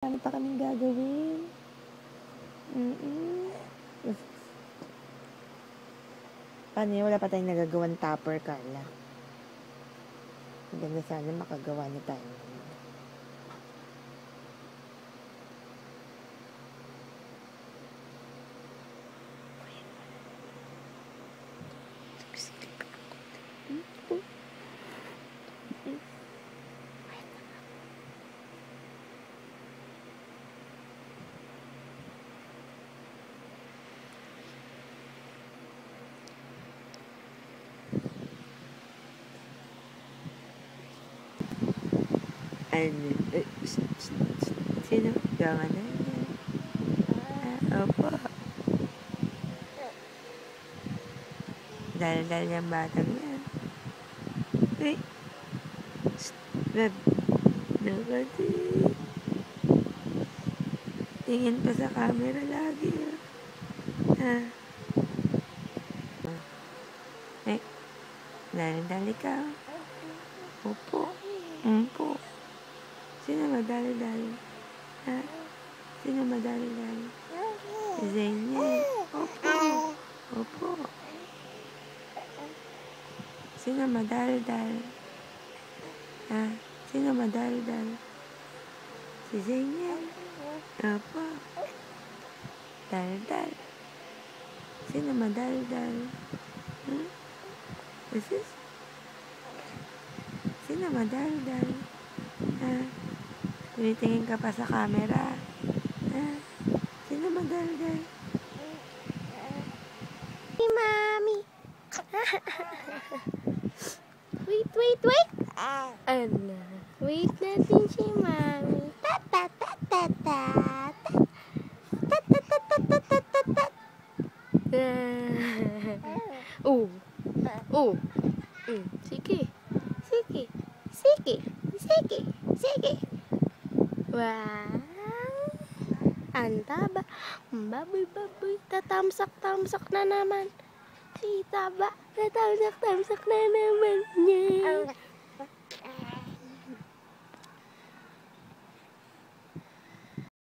Marami pa kaming gagawin. Paano yun? Wala pa tayong nagagawang topper, Carla. Maganda sana makagawa na tayo. Sino? Jangan na. Opo. Dal-dal yung batang yan. Uy. Nakati. Tingin pa sa camera lagi. Dal-dal ikaw. Opo. Opo. Sino madali-dali? Sino madali-dali? Zainab. Opo. Opo. Sino madali-dali? Sino madali-dali? Si Zainab. Opo. Dal-dal. Sino madali-dali? Sino madali-dali? Tumitingin ka pa sa camera. Sino madaldal? Si Mami. Wait. Ano? Wait natin si Mami. Sige. Wow. Ang taba. Baboy. Tatamsak na naman. Si taba. Tatamsak na naman niya.